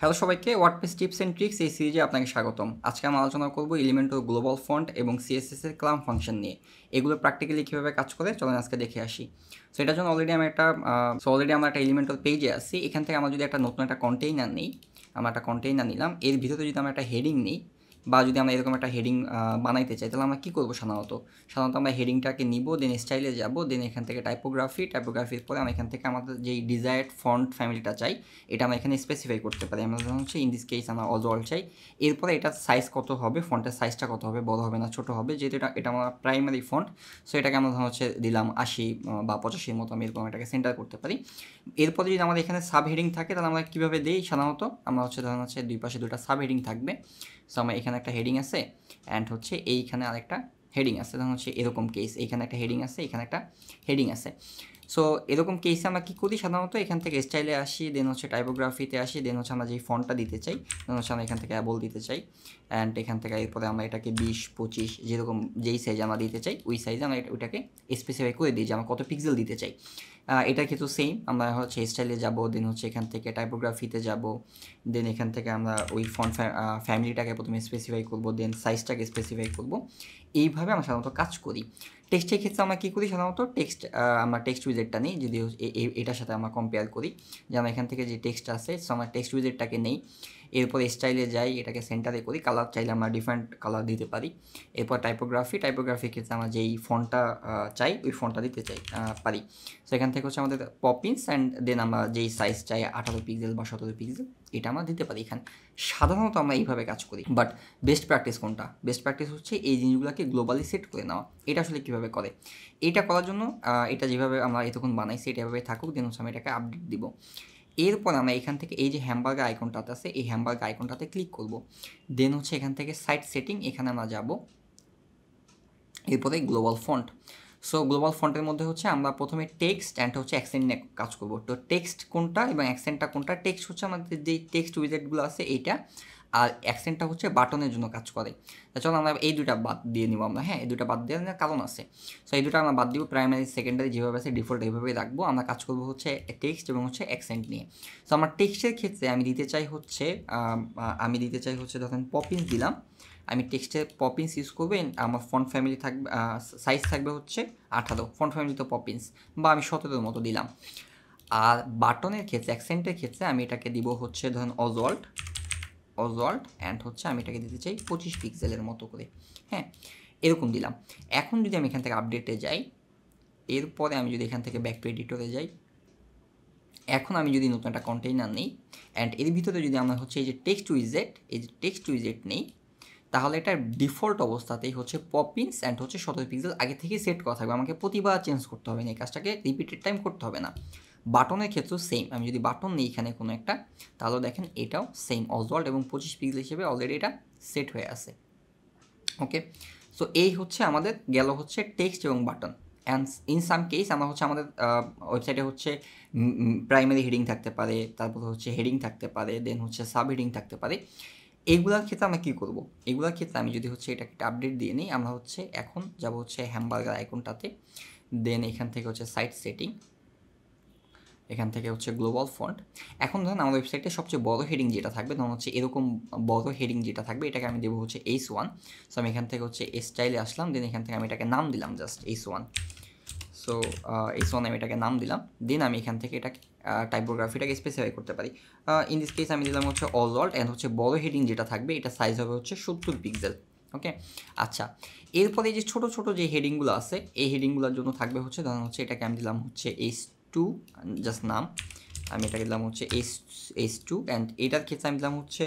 Hello সবাইকে, WordPress tips and tricks এই সিরিজে আপনাকে স্বাগতম। আজকে আমরা আলোচনা করব এলিমেন্টর গ্লোবাল ফন্ট এবং সিএসএস এর ক্লাম ফাংশন নিয়ে। এগুলো প্র্যাকটিক্যালি কীভাবে কাজ করে চলেন আজকে দেখে আসি। সো এটার জন্য অলরেডি আমরা একটা এলিমেন্টর পেজে আসছি। এখান থেকে আমরা যদি একটা নতুন একটা কন্টেইনার নিই, আমরা একটা কন্টেইনার নিলাম, এর ভিতরে যদি আমরা একটা হেডিং নিই বা যদি আমরা এরকম একটা হেডিং বানাইতে চাই, তাহলে আমরা কী করবো? সাধারণত আমরা হেডিংটাকে নিব, দেন স্টাইলে যাব, দেন এখান থেকে টাইপোগ্রাফির পরে আমরা এখান থেকে আমাদের যেই ডিজায়ার্ড ফন্ট ফ্যামিলিটা চাই এটা আমরা এখানে স্পেসিফাই করতে পারি। আমরা ধরুন হচ্ছে ইন দিস কেস আমরা অজওয়াল চাই। এরপরে এটার সাইজ কত হবে, ফন্টের সাইজটা কত হবে, বড় হবে না ছোটো হবে, যেহেতু এটা আমার প্রাইমারি ফন্ট। সো এটাকে আমরা ধরুন হচ্ছে দিলাম 80 বা 85 মতো, আমি এরকম এটাকে সেন্টার করতে পারি। এরপরে যদি আমাদের এখানে সাব হেডিং থাকে তাহলে আমরা কীভাবে দিই? সাধারণত আমরা ধরুন হচ্ছে দুই পাশে দুটো সাব হেডিং থাকবে। সো আমার এখানে একটা হেডিং আছে অ্যান্ড হচ্ছে এইখানে আরেকটা হেডিং আছে। ধরুন হচ্ছে এরকম কেস, এইখানে একটা হেডিং আছে, এখানে একটা হেডিং আছে। সো এরকম কেসে আমরা কী করি? সাধারণত এখান থেকে স্টাইলে আসি, দেন হচ্ছে টাইপোগ্রাফিতে আসি, দেন হচ্ছে আমরা যেই ফন্টটা দিতে চাই, দেন হচ্ছে আমরা এখান থেকে অ্যাবল দিতে চাই অ্যান্ড এখান থেকে এরপরে আমরা এটাকে 20-25 যেরকম যেই সাইজ আমরা দিতে চাই ওই সাইজে আমরা ওইটাকে স্পেসিফাই করে দিই যে আমরা কত পিক্সেল দিতে চাই। এটার ক্ষেত্রে সেম, আমরা হচ্ছে স্টাইলে যাব, দেন হচ্ছে এখান থেকে টাইপোগ্রাফিতে যাব, দেন এখান থেকে আমরা ওই ফন্ট ফ্যামিলিটাকে প্রথমে স্পেসিফাই করব, দেন সাইজটাকে স্পেসিফাই করব। এইভাবে আমরা সাধারণত কাজ করি। টেক্সটের ক্ষেত্রে আমরা কী করি? সাধারণত আমরা টেক্সট উইজেটটা নিই, যদি এটার সাথে আমরা কম্পেয়ার করি যে আমরা এখান থেকে যে টেক্সট আছে, সো আমরা টেক্সট উইজেটটাকে নেই, এরপর স্টাইলে যাই, এটাকে সেন্টারে করি, কালার চাইলে আমরা ডিফারেন্ট কালার দিতে পারি। এরপর টাইপোগ্রাফির ক্ষেত্রে আমরা যেই ফন্টটা চাই ওই ফন্টটা দিতে পারি। সো এখান থেকে হচ্ছে আমাদের পপিন্স অ্যান্ড দেন আমরা যেই সাইজ চাই 18 পিক্সেল বা 17 পিক্সেল এটা আমরা দিতে পারি এখানে। সাধারণত আমরা এইভাবে কাজ করি, বাট বেস্ট প্র্যাকটিস কোনটা? বেস্ট প্র্যাকটিস হচ্ছে এই জিনিসগুলোকে গ্লোবালি সেট করে নেওয়া। এটা আসলে কীভাবে করে? এটা করার জন্য এটা যেভাবে আমরা এতক্ষণ বানাইছি এটা এভাবে থাকুক, দেন হচ্ছে আমি এটাকে আপডেট দিব। এরপর আমরা এখান থেকে এই যে হ্যামবার্গার আইকনটাতে আছে, এই হ্যামবার্গার আইকনটাতে ক্লিক করব, দেন হচ্ছে এখান থেকে সাইট সেটিং, এখানে আমরা যাব, এরপরে গ্লোবাল ফন্ট। সো গ্লোবাল ফন্টের মধ্যে হচ্ছে আমরা প্রথমে টেক্সট অ্যান্ড হচ্ছে অ্যাকসেন্ট নিয়ে কাজ করব। তো টেক্সট কোনটা এবং অ্যাকসেন্টটা কোনটা? টেক্সট হচ্ছে আমাদের যেই টেক্সট উইজেটগুলো আছে এইটা, আর অ্যাকসেন্টটা হচ্ছে বাটনের জন্য কাজ করে। চলো আমরা এই দুটা বাদ দিয়ে নিব আমরা, হ্যাঁ এই দুটা বাদ দেওয়ার কারণ আছে। সো এই দুটো আমরা বাদ দিব, প্রাইমারি সেকেন্ডারি যেভাবে আছে ডিফল্ট এইভাবেই রাখবো। আমরা কাজ করবো হচ্ছে টেক্সট এবং হচ্ছে অ্যাকসেন্ট নিয়ে। সো আমার টেক্সটের ক্ষেত্রে আমি দিতে চাই হচ্ছে ধরেন পপিন্স দিলাম, আমি টেক্সটে পপিন্স ইউজ করবো, আমার ফন্ট ফ্যামিলি থাকবে, সাইজ থাকবে হচ্ছে 18, ফন্ট ফ্যামিলি তো পপিন্স, বা আমি 17 মতো দিলাম। আর বাটনের ক্ষেত্রে অ্যাকসেন্টের ক্ষেত্রে আমি এটাকে দিব হচ্ছে ধরুন অজওয়াল্ট অ্যান্ড হচ্ছে আমি এটাকে দিতে চাই 25 পিক্সেলের মতো করে, হ্যাঁ এরকম দিলাম। এখন যদি আমি এখান থেকে আপডেটে যাই, এরপরে আমি যদি এখান থেকে ব্যাক টু এডিটরে যাই, এখন আমি যদি নতুন একটা কন্টেইনার নিই অ্যান্ড এর ভিতরে যদি আমরা হচ্ছে এই যে টেক্সট উইজেট নেই, তাহলে এটার ডিফল্ট অবস্থাতেই হচ্ছে পপিন্স অ্যান্ড হচ্ছে 17 পিক্সেল আগে থেকেই সেট করা থাকবে, আমাকে প্রতিবার চেঞ্জ করতে হবে না, এই কাজটাকে রিপিটেড টাইম করতে হবে না। বাটনের ক্ষেত্রেও সেম, আমি যদি বাটন নিই এখানে কোনো একটা, তাহলে দেখেন এটাও সেম অজওয়াল্ট এবং 25 পিক্সেল হিসেবে অলরেডি এটা সেট হয়ে আছে। ওকে, সো এই হচ্ছে আমাদের গেল হচ্ছে টেক্সট এবং button. And in some case আমরা হচ্ছে আমাদের ওয়েবসাইটে হচ্ছে প্রাইমারি হেডিং থাকতে পারে, তারপর হচ্ছে হেডিং থাকতে পারে, দেন হচ্ছে সাব হেডিং থাকতে পারে। এইগুলোর ক্ষেত্রে আমরা কী করবো? এগুলোর ক্ষেত্রে আমি যদি হচ্ছে এটাকে একটা আপডেট দিয়ে নিই, আমরা হচ্ছে এখন যাব হচ্ছে হ্যামবার্গার আইকনটাতে, দেন এখান থেকে হচ্ছে সাইট সেটিং, এখান থেকে হচ্ছে গ্লোবাল ফন্ট। এখন ধরুন আমার ওয়েবসাইটে সবচেয়ে বড় হেডিং যেটা থাকবে, ধরুন হচ্ছে এরকম বড় হেডিং যেটা থাকবে এটাকে আমি দেবো হচ্ছে H1। সো আমি এখান থেকে হচ্ছে স্টাইলে আসলাম, দেন এখান থেকে আমি এটাকে নাম দিলাম জাস্ট H1। সো H1 আমি এটাকে নাম দিলাম, দেন আমি এখান থেকে এটাকে টাইপোগ্রাফিটাকে স্পেসিফাই করতে পারি। ইন দিস কেস আমি দিলাম হচ্ছে অজওয়াল্ট অ্যান্ড হচ্ছে বড় হেডিং যেটা থাকবে এটা সাইজ হবে হচ্ছে 70 পিক্সেল। ওকে, আচ্ছা এরপরে যে ছোটো ছোটো যে হেডিংগুলো আছে এই হেডিংগুলোর জন্য থাকবে হচ্ছে ধরুন হচ্ছে এটাকে আমি দিলাম হচ্ছে H2, জাস্ট নাম, আমি এটাকে দিলাম হচ্ছে H2 অ্যান্ড এটার ক্ষেত্রে আমি দিলাম হচ্ছে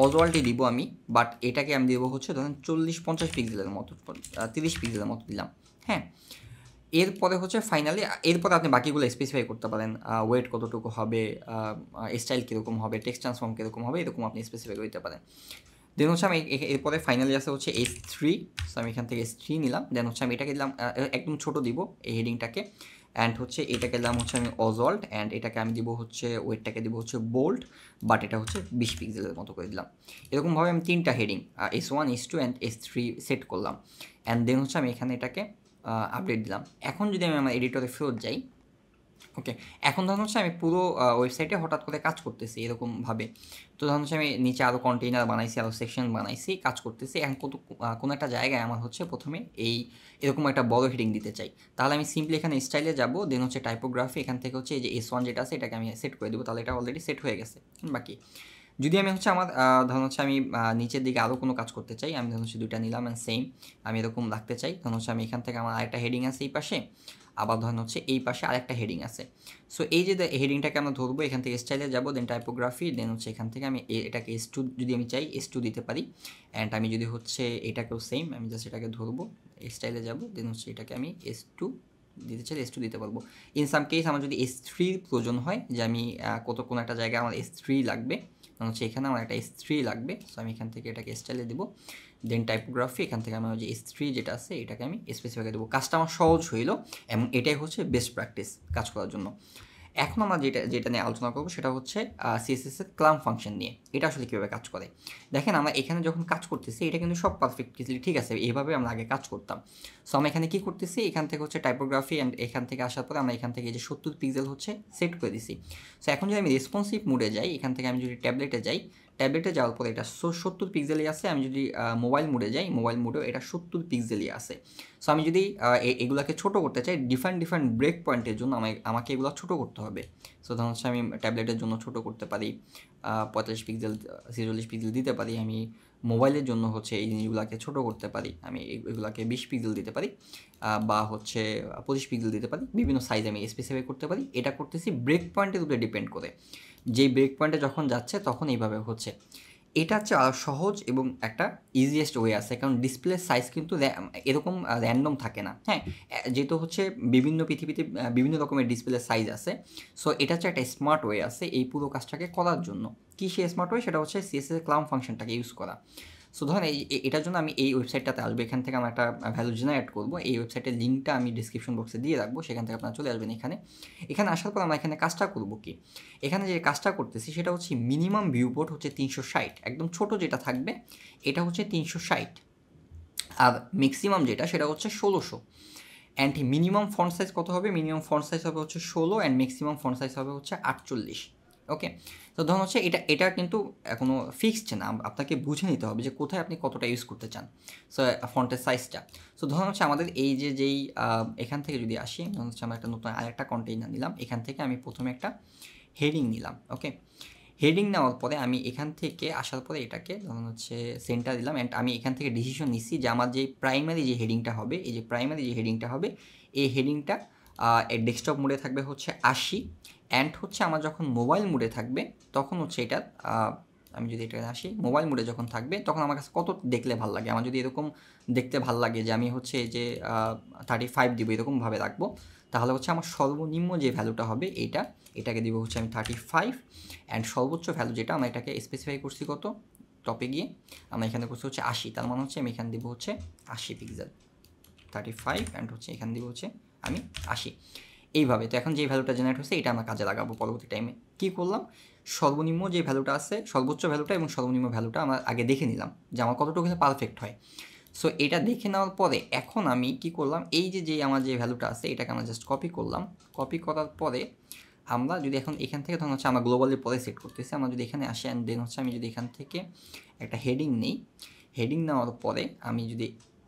অজওয়াল্টই দিব আমি, বাট এটাকে আমি দেবো হচ্ছে ধরেন 40-50 পিক্সেলের মতো, 30 পিক্সেলের মতো দিলাম, হ্যাঁ। এরপরে হচ্ছে ফাইনালি এরপরে আপনি বাকিগুলো স্পেসিফাই করতে পারেন, ওয়েট কতটুকু হবে, স্টাইল কীরকম হবে, টেক্সট ট্রান্সফর্ম কীরকম হবে, এরকম আপনি স্পেসিফাই করতে পারেন। দেন হচ্ছে আমি এরপরে ফাইনালি আসে হচ্ছে H3। সো আমি এখান থেকে H3 নিলাম, দেন হচ্ছে আমি এটাকে দিলাম একদম ছোটো দিব এই হেডিংটাকে, অ্যান্ড হচ্ছে এটাকে দিলাম হচ্ছে আমি অজওয়াল্ট অ্যান্ড এটাকে আমি দিব হচ্ছে ওয়েটটাকে দিব হচ্ছে বোল্ড, বাট এটা হচ্ছে 20 পিক্সেলের মতো করে দিলাম। এরকমভাবে আমি 3টা heading H1, H2 and H3 set করলাম, অ্যান্ড দেন হচ্ছে আমি এখানে এটাকে আপডেট দিলাম। এখন যদি আমি আমার এডিটরে ফেরত যাই, ওকে, এখন ধরুন হচ্ছে আমি পুরো ওয়েবসাইটে হঠাৎ করে কাজ করতেছি এরকমভাবে। তো ধরুন হচ্ছে আমি নিচে আরও কন্টেইনার বানাইছি, আরও সেকশন বানাইছি, কাজ করতেছি। এখন কোনো একটা জায়গায় আমার হচ্ছে প্রথমে এরকম একটা বড় হেডিং দিতে চাই। তাহলে আমি সিম্পলি এখানে স্টাইলে যাব, দেন হচ্ছে টাইপোগ্রাফি, এখান থেকে হচ্ছে এই যে S1 যেটা আছে এটাকে আমি সেট করে দেবো, তাহলে এটা অলরেডি সেট হয়ে গেছে। বাকি যদি আমি হচ্ছে আমার ধরুন হচ্ছে আমি নিচের দিকে আরও কোনো কাজ করতে চাই, আমি ধরুন হচ্ছে 2টা নিলাম অ্যান্ড সেম আমি এরকম রাখতে চাই। ধরুন হচ্ছে আমি এখান থেকে আমার আরেকটা হেডিং আছে এই পাশে, আবার ধরুন হচ্ছে এই পাশে আরেকটা হেডিং আছে। সো এই যে হেডিংটাকে আমরা ধরবো, এখান থেকে স্টাইলে যাবো, দেন টাইপোগ্রাফি, দেন হচ্ছে এখান থেকে আমি এটাকে S2 যদি আমি চাই S2 দিতে পারি। অ্যান্ড আমি যদি হচ্ছে এটাকেও সেম, আমি জাস্ট এটাকে ধরবো, স্টাইলে যাবো, দেন হচ্ছে এটাকে আমি S2 দিতে চাই, S2 দিতে পারবো। ইন সাম কেস আমার যদি S3 প্রয়োজন হয়, যে আমি কোনো একটা জায়গায় আমার S3 লাগবে, হচ্ছে এখানে আমার একটা S3 লাগবে, সো আমি এখান থেকে এটাকে স্টাইলে দেবো, দেন টাইপোগ্রাফি, এখান থেকে আমার যে S3 যেটা আছে এটাকে আমি স্পেসিফাই দেবো। কাজটা আমার সহজ হইল এবং এটাই হচ্ছে বেস্ট প্র্যাকটিস কাজ করার জন্য। এখন আমরা যেটা নিয়ে আলোচনা করবো সেটা হচ্ছে CSS এর ক্লাম ফাংশন নিয়ে। এটা আসলে কীভাবে কাজ করে দেখেন, আমরা এখানে যখন কাজ করতেছি এটা কিন্তু সব পারফেক্টলি ঠিক আছে, এইভাবে আমরা আগে কাজ করতাম। সো আমরা এখানে কী করতেছি, এখান থেকে হচ্ছে টাইপোগ্রাফি অ্যান্ড এখান থেকে আসার পরে আমরা এখান থেকে এই যে 70 পিক্সেল হচ্ছে সেট করে দিছি। সো এখন যদি আমি রেসপন্সিভ মোডে যাই, এখান থেকে আমি যদি ট্যাবলেটে যাই, ট্যাবলেটে যাওয়ার পরে এটা 70 পিক্সেলই আছে। আমি যদি মোবাইল মোডে যাই, মোবাইল মোডেও এটা 70 পিক্সেলই আছে। সো আমি যদি এগুলাকে ছোটো করতে চাই, ডিফারেন্ট ব্রেক পয়েন্টের জন্য আমাকে এগুলো ছোটো করতে হবে। সো ধরুন হচ্ছে আমি ট্যাবলেটের জন্য ছোটো করতে পারি 45 পিক্সেল 46 পিক্সেল দিতে পারি। আমি মোবাইলের জন্য হচ্ছে এই জিনিসগুলোকে ছোটো করতে পারি, আমি এগুলাকে 20 পিক্সেল দিতে পারি, বা হচ্ছে 25 পিক্সেল দিতে পারি। বিভিন্ন সাইজ আমি স্পেসিফাই করতে পারি। এটা করতেছি ব্রেক পয়েন্টের উপরে ডিপেন্ড করে, যেই ব্রেক পয়েন্টে যখন যাচ্ছে তখন এইভাবে হচ্ছে। এটা হচ্ছে আরও সহজ এবং একটা ইজিয়েস্ট ওয়ে আছে, কারণ ডিসপ্লে সাইজ কিন্তু এরকম র্যান্ডম থাকে না। হ্যাঁ, যেহেতু হচ্ছে পৃথিবীতে বিভিন্ন রকমের ডিসপ্লে সাইজ আছে। সো এটা হচ্ছে একটা স্মার্ট ওয়ে আছে এই পুরো কাজটাকে করার জন্য। কী সেই স্মার্ট ওয়ে? সেটা হচ্ছে CSS ক্লাম ফাংশনটাকে ইউজ করা। সো ধরেন এটার জন্য আমি এই ওয়েবসাইটটাতে আসবো, এখান থেকে আমরা একটা ভ্যালু জেনারেট করবো। এই ওয়েবসাইটের লিঙ্কটা আমি ডিসক্রিপশন বক্সে দিয়ে রাখবো, সেখান থেকে আপনারা চলে আসবেন এখানে আসার পর আমরা এখানে কাজটা করবো কি, এখানে যে কাজটা করতেছি সেটা হচ্ছে মিনিমাম ভিউপোর্ট হচ্ছে 360, একদম ছোট যেটা থাকবে এটা হচ্ছে 360, আর ম্যাক্সিমাম যেটা সেটা হচ্ছে 1600। অ্যান্ড মিনিমাম ফন্ট সাইজ কত হবে? মিনিমাম ফন্ট সাইজ হবে হচ্ছে 16 অ্যান্ড ম্যাক্সিমাম ফন্ট সাইজ হবে হচ্ছে 48। ওকে, তো ধরুন হচ্ছে এটা কিন্তু কোনো ফিক্সড না, আপনাকে বুঝে নিতে হবে যে কোথায় আপনি কতটা ইউজ করতে চান। সো ফন্টের সাইজটা, সো ধরুন হচ্ছে আমাদের যেই এখান থেকে যদি আসি, ধরুন হচ্ছে আমরা একটা নতুন আরেকটা কন্টেইনার নিলাম, এখান থেকে আমি প্রথমে একটা হেডিং নিলাম। ওকে, হেডিং নেওয়ার পরে আমি এখান থেকে আসার পরে এটাকে ধরুন হচ্ছে সেন্টার দিলাম, অ্যান্ড আমি এখান থেকে ডিসিশন নিচ্ছি যে আমার যে প্রাইমারি যে হেডিংটা হবে, এই যে প্রাইমারি যে হেডিংটা হবে, এই হেডিংটা ডেস্কটপ মোডে থাকবে হচ্ছে 80, অ্যান্ড হচ্ছে আমার যখন মোবাইল মোডে থাকবে তখন হচ্ছে এটা আমি যদি এটা আসি, মোবাইল মোডে যখন থাকবে তখন আমার কাছে কত দেখলে ভালো লাগে, আমার যদি এরকম দেখতে ভালো লাগে যে আমি হচ্ছে যে 35 দিব, এরকমভাবে রাখবো, তাহলে হচ্ছে আমার সর্বনিম্ন যে ভ্যালুটা হবে এটাকে দিব হচ্ছে আমি 35, অ্যান্ড সর্বোচ্চ ভ্যালু যেটা আমরা এটাকে স্পেসিফাই করছি কত, টপে গিয়ে আমরা এখানে করছি হচ্ছে 80, তার মানে হচ্ছে আমি এখানে দিব হচ্ছে 80 পিক্সেল, 35 অ্যান্ড হচ্ছে এখানে দিব হচ্ছে আমি 80, এইভাবে। তো এখন যে ভ্যালুটা জেনারেট হচ্ছে এটা আমরা কাজে লাগাবো পরবর্তী টাইমে। কী করলাম, সর্বনিম্ন যে ভ্যালুটা আছে, সর্বোচ্চ ভ্যালুটা এবং সর্বনিম্ন ভ্যালুটা আমরা আগে দেখে নিলাম যে আমার কতটুকু পারফেক্ট হয়। সো এটা দেখে নেওয়ার পরে এখন আমি কি করলাম, এই যে আমার যে ভ্যালুটা আছে এটাকে আমরা জাস্ট কপি করলাম। কপি করার পরে আমরা যদি এখন এখান থেকে ধরুন হচ্ছে আমরা গ্লোবালের পরে সেট করতেছি, আমরা যদি এখানে আসি অ্যান্ড দেন হচ্ছে আমি যদি এখান থেকে একটা হেডিং নিই, হেডিং নেওয়ার পরে আমি যদি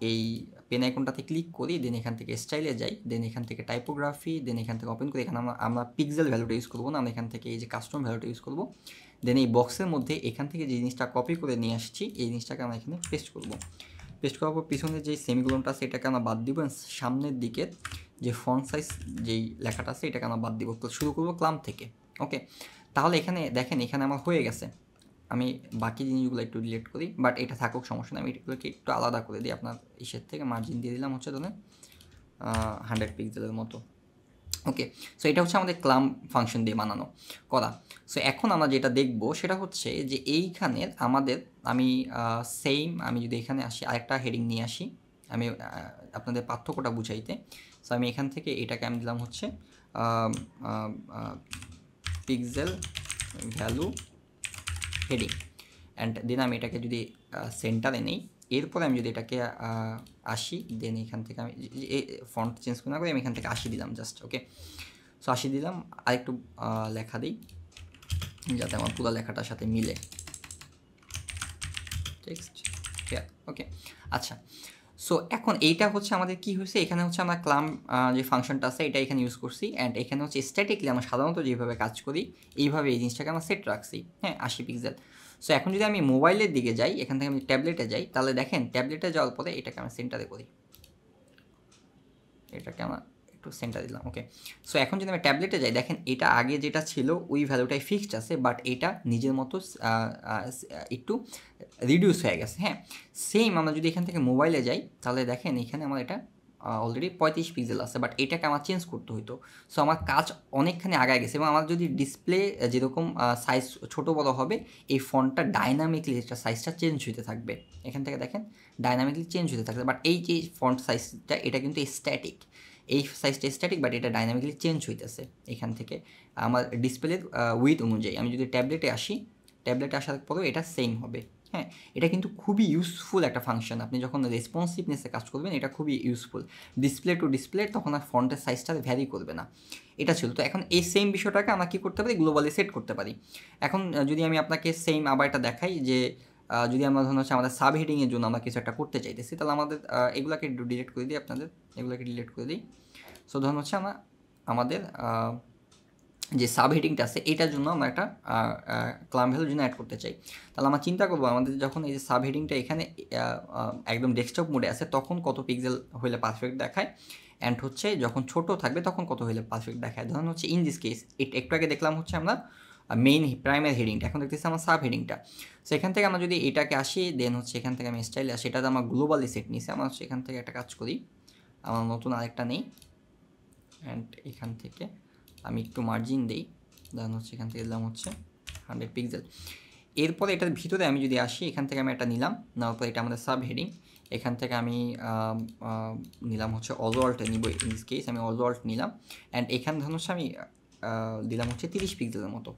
এই পেন আইকনটাতে ক্লিক করি, দেন এখান থেকে স্টাইলে যাই, দেন এখান থেকে টাইপোগ্রাফি, দেন এখান থেকে ওপেন করি, এখানে আমরা পিক্সেল ভ্যালুটা ইউজ করবো না, আমরা এখান থেকে এই যে কাস্টম ভ্যালুটা ইউজ করবো। দেন এই বক্সের মধ্যে এখান থেকে যে জিনিসটা কপি করে নিয়ে আসছি এই জিনিসটাকে আমরা এখানে পেস্ট করবো। পেস্ট করার পর পিছনে যে সেমিকোলনটা আছে এটাকে আমরা বাদ দিব, সামনের দিকে যে ফন্ট সাইজ যেই লেখাটা আছে এটাকে আমরা বাদ দিব। তো শুরু করবো ক্লাম থেকে। ওকে, তাহলে এখানে দেখেন এখানে আমার হয়ে গেছে। আমি বাকি জিনিসগুলো একটু ডিলিট করি, বাট এটা থাকুক, সমস্যা নেই। আমি এগুলোকে একটু আলাদা করে দিই, আপনার ইসের থেকে মার্জিন দিয়ে দিলাম হচ্ছে ধরেন 100 পিক্সেলের মতো। ওকে, সো এটা হচ্ছে আমাদের ক্লাম ফাংশন দিয়ে বানানো করা। সো এখন আমরা যেটা দেখব সেটা হচ্ছে যে এইখানের আমাদের আমি যদি এখানে আসি আরেকটা হেডিং নিয়ে আসি, আমি আপনাদের পার্থক্যটা বুঝাইতে। সো আমি এখান থেকে এটাকে আমি দিলাম হচ্ছে pixel value heading, and then আমি এটাকে যদি সেন্টারে নেই, এরপরে আমি যদি এটাকে আসি, দেন এখান থেকে আমি ফন্ট চেঞ্জ না করে আমি এখান থেকে 80 দিলাম জাস্ট। ওকে, সো সো 80 দিলাম, আরেকটু লেখা দিই যাতে আমার পুরো লেখাটার সাথে মিলে। টেক্সট হিয়ার, ওকে। আচ্ছা, সো এখন এইটা হচ্ছে আমাদের কি হয়েছে, এখানে হচ্ছে আমরা ক্লাম যে ফাংশনটা আছে এটা এখানে ইউজ করছি, অ্যান্ড এখানে হচ্ছে স্ট্যাটিকলি আমরা সাধারণত যেভাবে কাজ করি এইভাবে এই জিনিসটাকে আমরা সেট রাখছি, হ্যাঁ, 80 পিক্সেল। সো এখন যদি আমি মোবাইলের দিকে যাই, এখান থেকে আমি ট্যাবলেটে যাই, তাহলে দেখেন ট্যাবলেটে যাওয়ার পরে এটাকে আমরা সেন্টারে করি, এটাকে আমরা একটু সেন্টার দিলাম, ওকে। সো এখন যদি আমি ট্যাবলেটে যাই, দেখেন এটা আগে যেটা ছিল ওই ভ্যালুটাই ফিক্সড আছে, বাট এটা নিজের মতো একটু রিডিউস হয়ে গেছে, হ্যাঁ। সেম আমরা যদি এখান থেকে মোবাইলে যাই, তাহলে দেখেন এখানে আমার এটা অলরেডি 35 পিক্সেল আছে, বাট এটাকে আমার চেঞ্জ করতে হতো। সো আমার কাজ অনেকখানি আগায় গেছে, এবং আমার যদি ডিসপ্লে যেরকম সাইজ ছোটো বড়ো হবে, এই ফন্টটা ডাইনামিকলি এটা সাইজটা চেঞ্জ হতে থাকবে। এখান থেকে দেখেন ডাইনামিকলি চেঞ্জ হতে থাকবে, বাট এই যে ফন্ট সাইজটা এটা কিন্তু স্ট্যাটিক, এই সাইজটা স্ট্যাটিক, বাট এটা ডাইনামিকলি চেঞ্জ হইতেছে এখান থেকে আমার ডিসপ্লের উইথ অনুযায়ী। আমি যদি ট্যাবলেটে আসি, ট্যাবলেটে আসার পরেও এটা সেম হবে, হ্যাঁ। এটা কিন্তু খুবই ইউজফুল একটা ফাংশন, আপনি যখন রেসপন্সিভনেসে কাজ করবেন এটা খুবই ইউজফুল। ডিসপ্লে টু ডিসপ্লে তখন আর ফন্টের সাইজটা ভ্যারি করবে না, এটা ছিল। তো এখন এই সেম বিষয়টাকে আমরা কী করতে পারি, গ্লোবালি সেট করতে পারি। এখন যদি আমি আপনাকে সেম আবার এটা দেখাই যে যদি আমরা ধরুন হচ্ছে আমাদের সাব হেডিংয়ের জন্য আমরা কিছু একটা করতে চাইতেছি, তাহলে আমাদের এগুলোকে ডিলিট করে দিই, আপনাদের এগুলোকে ডিলিট করে দিই। সো ধরুন হচ্ছে আমাদের যে সাব হেডিংটা আছে এটার জন্য আমরা একটা ক্লাম ভ্যালুর জন্য অ্যাড করতে চাই, তাহলে আমরা চিন্তা করবো আমাদের যখন এই যে সাব হেডিংটা এখানে একদম ডেস্কটপ মোডে আছে তখন কত পিক্সেল হইলে পারফেক্ট দেখায়, অ্যান্ড হচ্ছে যখন ছোট থাকবে তখন কত হইলে পারফেক্ট দেখায়। ধরুন হচ্ছে ইন দিস কেস একটু আগে দেখলাম হচ্ছে আমরা মেইন প্রাইমারি হেডিংটা, এখন দেখতেছি আমার সাব হেডিংটা। সো এখান থেকে আমরা যদি এটাকে আসি, দেন হচ্ছে এখান থেকে আমি স্টাইলে আসি, এটাতে আমার গ্লোবালি সেট নিয়েছি। আমরা হচ্ছে এখান থেকে একটা কাজ করি, আমার নতুন আরেকটা নেই, অ্যান্ড এখান থেকে আমি একটু মার্জিন দিই, ধরুন হচ্ছে এখান থেকে দিলাম হচ্ছে 100 পিক্সেল। এরপরে এটার ভিতরে আমি যদি আসি, এখান থেকে আমি একটা নিলাম, নেওয়ার পর এটা আমাদের সাব হেডিং, এখান থেকে আমি নিলাম হচ্ছে অল ওয়ার্ল্ড নিব, ইন দিস কেস আমি অল ওয়ার্ল্ড নিলাম, অ্যান্ড এখানে ধরুন হচ্ছে আমি দিলাম হচ্ছে 30 পিক্সেলের মতো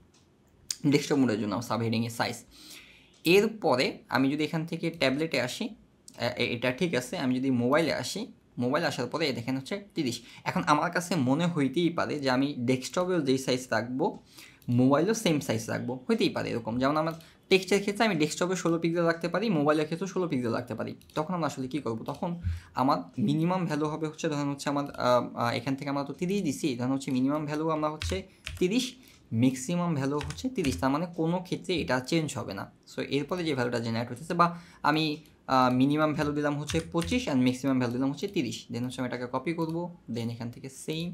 ডেস্কটপ মোডের জন্য সাব হেডিংয়ের সাইজ। এরপরে আমি যদি এখান থেকে ট্যাবলেটে আসি, এটা ঠিক আছে। আমি যদি মোবাইলে আসি, মোবাইল আসার পরে দেখেন হচ্ছে 30। এখন আমার কাছে মনে হইতেই পারে যে আমি ডেস্কটপেও যেই সাইজ রাখবো মোবাইলেও সেম সাইজ রাখবো, হইতেই পারে এরকম। যেমন আমার টেক্সটের ক্ষেত্রে আমি ডেস্কটপে 16 পিক্সেল রাখতে পারি, মোবাইলের ক্ষেত্রেও 16 পিক্সেল রাখতে পারি। তখন আমরা আসলে কী করবো, তখন আমার মিনিমাম ভ্যালু হবে হচ্ছে, ধরুন হচ্ছে আমার এখান থেকে আমরা তো 30 দিছি, ধরুন হচ্ছে মিনিমাম ভ্যালু আমরা হচ্ছে 30, ম্যাক্সিমাম ভ্যালু হচ্ছে 30, তার মানে কোনো ক্ষেত্রে এটা চেঞ্জ হবে না। সো এরপরে যে ভ্যালুটা জেনারেট হচ্ছে, বা আমি মিনিমাম ভ্যালু দিলাম হচ্ছে 25 অ্যান্ড ম্যাক্সিমাম ভ্যালু দিলাম হচ্ছে 30, দেন হচ্ছে আমি এটাকে কপি করবো, দেন এখান থেকে সেম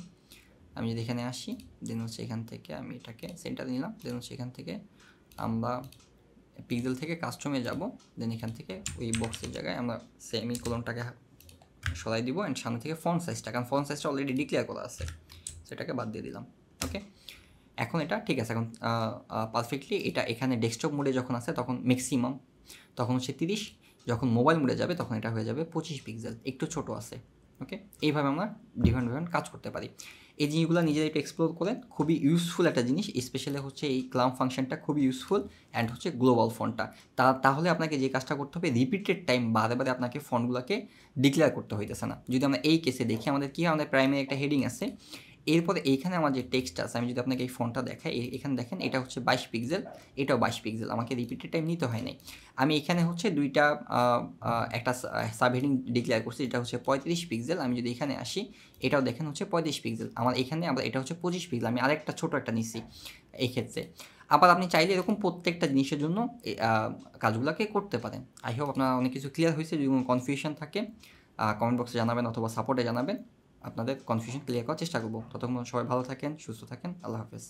আমি যদি এখানে আসি, দেন হচ্ছে এখান থেকে আমি এটাকে সেন্টার নিলাম, দেন হচ্ছে এখান থেকে আমরা পিক্সেল থেকে কাস্টমে যাব, দেন এখান থেকে ওই বক্সের জায়গায় আমরা সেমিকোলনটাকে সরাই দিব, অ্যান্ড সামনে থেকে ফন্ট সাইজটা, কারণ ফন্ট সাইজটা অলরেডি ডিক্লেয়ার করা আছে, সেটাকে বাদ দিয়ে দিলাম, ওকে। এখন এটা ঠিক আছে, এখন পারফেক্টলি এটা এখানে ডেস্কটপ মোডে যখন আছে তখন ম্যাক্সিমাম, তখন হচ্ছে 30, যখন মোবাইল মোডে যাবে তখন এটা হয়ে যাবে 25 পিক্সেল, একটু ছোট আছে, ওকে। এইভাবে আমরা ডিফারেন্ট কাজ করতে পারি। এই জিনিসগুলো নিজেরা একটু এক্সপ্লোর করেন, খুবই ইউজফুল একটা জিনিস, স্পেশালি হচ্ছে এই ক্লাম ফাংশনটা খুবই ইউজফুল, অ্যান্ড হচ্ছে গ্লোবাল ফন্টটা। তাহলে আপনাকে যে কাজটা করতে হবে, রিপিটেড টাইম বারে বারে আপনাকে ফন্টগুলোকে ডিক্লেয়ার করতে হইতেছে না। যদি আমরা এই কেসে দেখি, আমাদের কি আমাদের প্রাইমারি একটা হেডিং আছে, এরপরে এইখানে আমার যে টেক্সট আছে, আমি যদি আপনাকে এই ফন্টটা দেখাই, এখানে দেখেন এটা হচ্ছে 22 পিক্সেল, এটাও 22 পিক্সেল, আমাকে রিপিটেড টাইম নিতে হয় নাই। আমি এখানে হচ্ছে দুইটা একটা সাব হেডিং ডিক্লেয়ার করছি, এটা হচ্ছে 35 পিক্সেল। আমি যদি এখানে আসি, এটাও দেখেন হচ্ছে 35 পিক্সেল, আমার এখানে আবার এটা হচ্ছে 25 পিক্সেল, আমি আরেকটা ছোটো একটা নিচ্ছি এই ক্ষেত্রে। আবার আপনি চাইলে এরকম প্রত্যেকটা জিনিসের জন্য কাজগুলোকে করতে পারেন। আই হোপ আপনার অনেক কিছু ক্লিয়ার হয়েছে। যদি কোনো কনফিউশন থাকে কমেন্ট বক্সে জানাবেন অথবা সাপোর্টে জানাবেন, আপনাদের কনফিউশন ক্লিয়ার করার চেষ্টা করবো। ততক্ষণ সবাই ভালো থাকেন, সুস্থ থাকেন, আল্লাহ হাফেজ।